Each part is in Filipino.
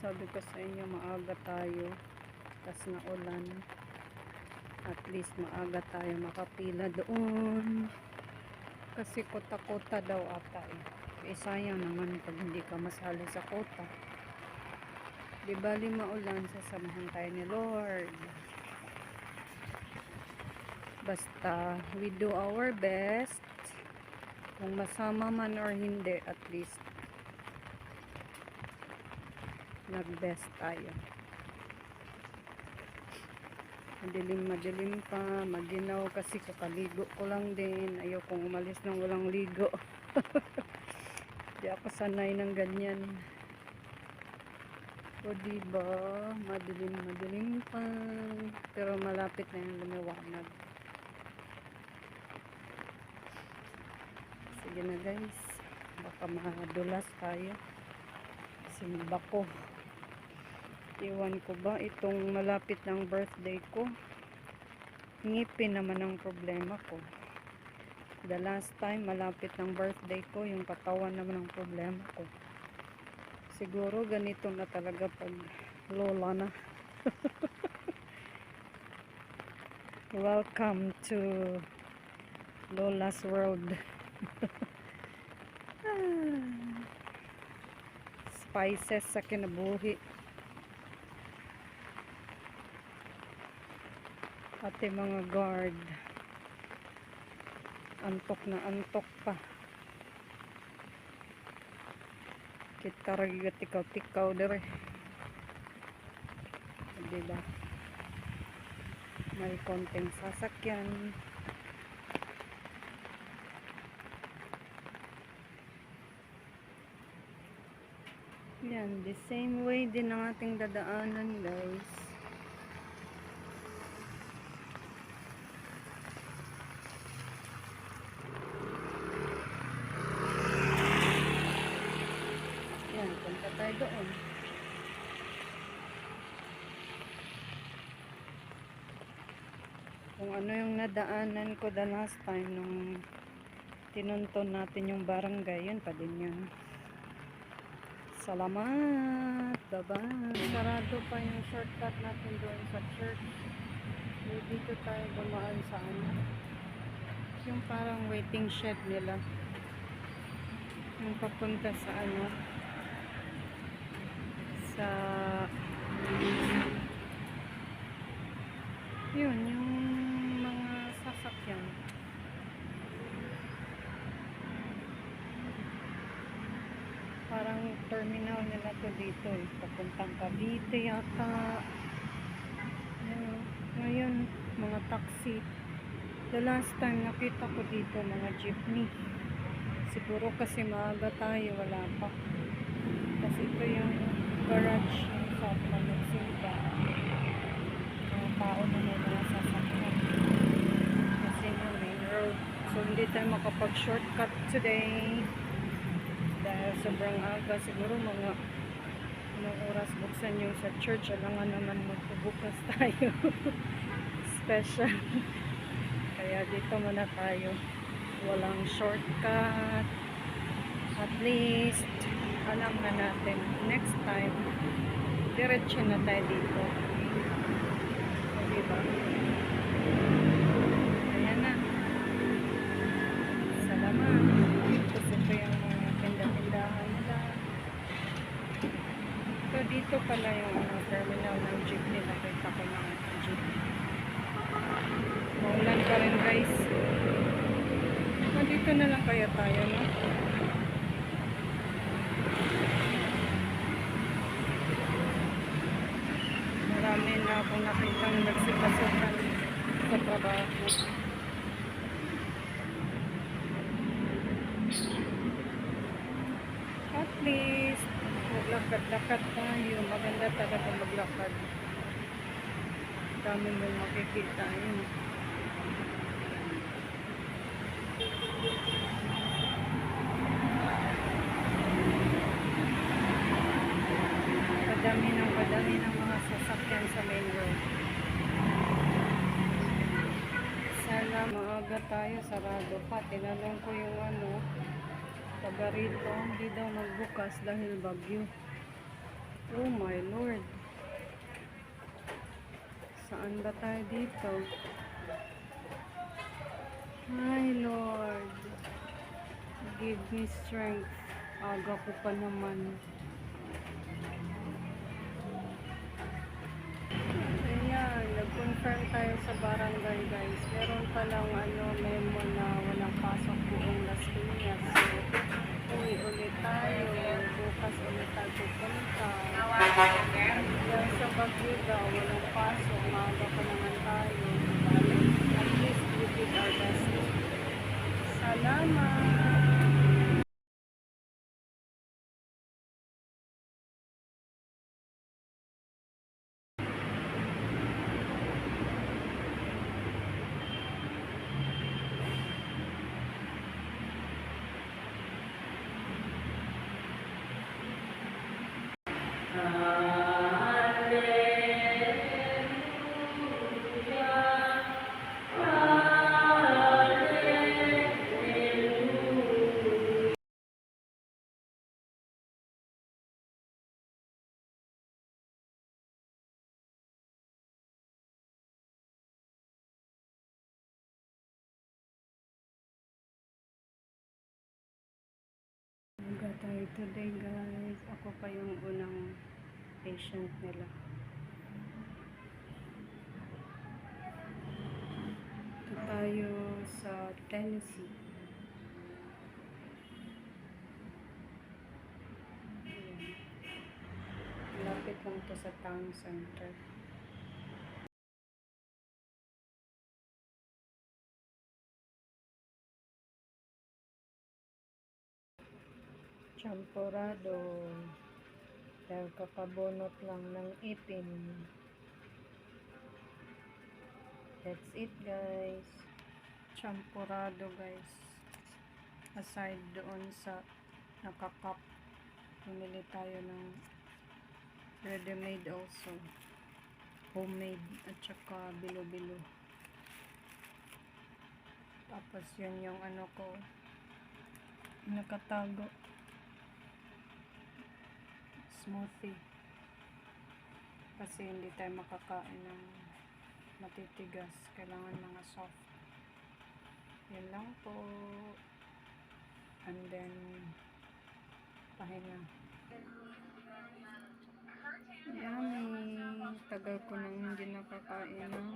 sabi ko sa inyo, maaga tayo. Tas na ulan. At least maaga tayo makapila doon. Kasi kota-kota daw ata eh. Eh sayang naman pag hindi ka masali sa kota. Di bali maulan, sasamahan tayo ni Lord. Basta we do our best. Kung masama man or hindi, at least nag-best tayo. Madilim pa, maginaw kasi kakaligo ko lang din. Ayaw kong umalis nang walang ligo. Di ako sanay ng ganyan. O diba, madilim pa. Pero malapit na yung lumiwanag. Sige na guys, baka madulas tayo. Simba ko. Iwan ko ba itong malapit ng birthday ko? Ngipin naman ang problema ko. The last time malapit ng birthday ko, yung katawan naman ang problema ko. Siguro ganito na talaga pag lola na. Welcome to Lola's World. Spices sa kinabuhi. Pati mga guard, antok na antok pa. Kita ragiga tikaw-tikaw dire. Diba? May konting sasakyan. Yan, the same way din ang ating dadaanan guys. Punta tayo doon. Kung ano yung nadaanan ko the last time nung tinunton natin yung barangay, yun pa din yun. Salamat! Bye-bye! Sarado pa yung shortcut natin doon sa church. Dito tayo dumaan sa ano. Yung parang waiting shed nila. Yung papunta sa ano. Sa yun, yung mga sasakyan. Parang terminal nila to dito eh. Papuntang Cavite yata. Yun. Ngayon, mga taxi. The last time nakita ko dito mga jeepney. Siguro kasi maaga tayo, wala pa. Kasi ito yung garage sa Panagsimba. Mga tao na may mga sasakyan. Kasi yung main road. So hindi tayo makapag-shortcut today. Dahil sobrang aga. Siguro mga anong oras buksan yung sa church. Alangan naman magpubukas tayo. Special. Kaya dito muna tayo. Walang shortcut. At least alam na natin next time diretso na tayo dito. Diba? Ayan na. Salamat. Kasi ito yung mga tinda-tindahan nila. So dito pala yung terminal ng jeep nila. Kita ko ng jeep. Maulan pa rin guys. Dito na lang kaya tayo, no? Marami na akong nakitang nagsipasukan sa trabaho. At least maglakad-lakad tayo. Maganda talaga maglakad. Dami mong makikita yun. Padami ng mga sasakyan sa main road. Sana maaga tayo, sarado pa. Tinanong ko yung taga rito, hindi daw magbukas dahil bagyo. Oh my Lord. Saan ba tayo dito? Hi Lord. Give me strength. Aga ko pa naman. Ayan, nag-confirm tayo sa barangay guys. Meron palang memo na walang pasok buong Las Piñas. So, uwi ulit tayo. Bukas ulit tayo pupunta. Dahil sa Baguio daw, walang pasok. Maaga pa naman tayo. At least we did our best. Salamat! Naga tayo today guys. Ako pa yung unang patient nila. Ito tayo sa Tennessee. Ayan. Malapit lang to sa town center. Champorado. Dahil kakabunot lang ng ipin. That's it guys. Champorado guys. Aside doon sa nakakap, pumili tayo ng ready-made also. Homemade at saka bilo-bilo. Tapos yun yung ko nakatago. Smoothie. Kasi hindi tayo makakain ng matitigas. Kailangan mga soft. Yan lang po. And then, pahinga. Yummy! Tagal ko nang hindi nakakain ng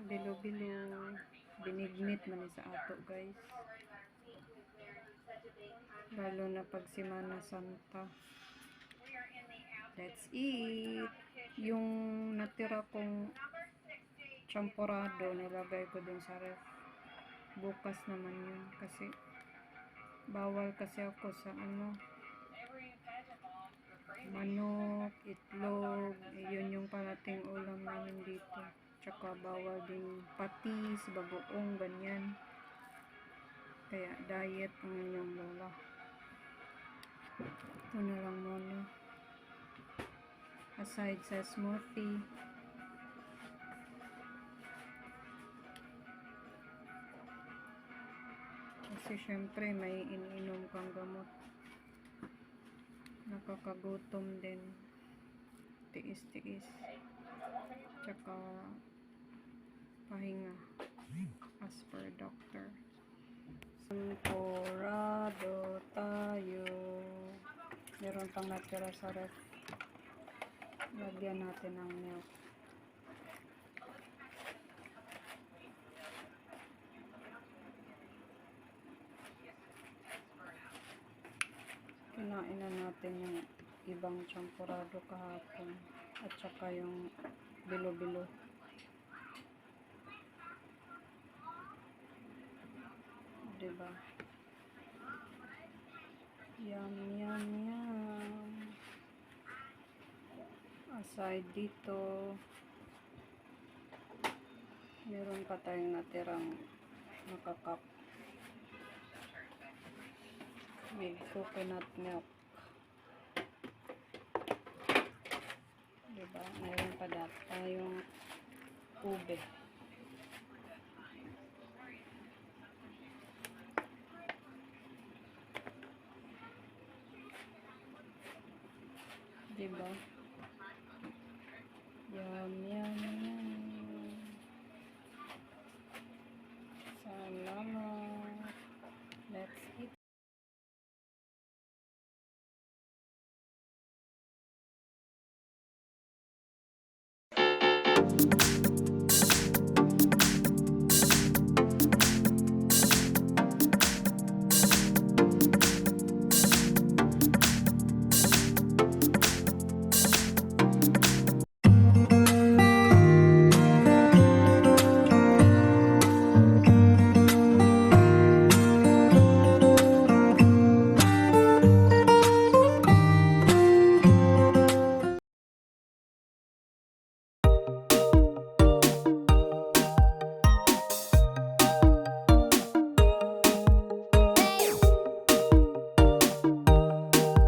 bilo-bilo. Binignit man sa ato guys. Lalo na pag Semana Santa. Let's eat! Yung natira kong champorado, nilagay ko din sa ref. Bukas naman yun. Kasi, bawal kasi ako sa manok, itlog. Yun yung parating ulam namin dito. Tsaka bawal din patis, bagoong, ganyan. Kaya diet ang inyong lola. Ito na lang muna. Aside sa smoothie. Kasi syempre may iniinom kang gamot. Nakakagutom din. Tiis-tiis. Tsaka pahinga. As per doctor. Champorado tayo. Meron pang natira sa ref. Lagyan natin ng milk. Kinain na natin yung ibang champorado kahapon. At saka yung bilo-bilo. Diba? Yum, yum, yum. Aside dito, meron pa tayong natirang nakakap. May coconut milk. Diba? Meron pa tayong ube. Diba? Yum, yum.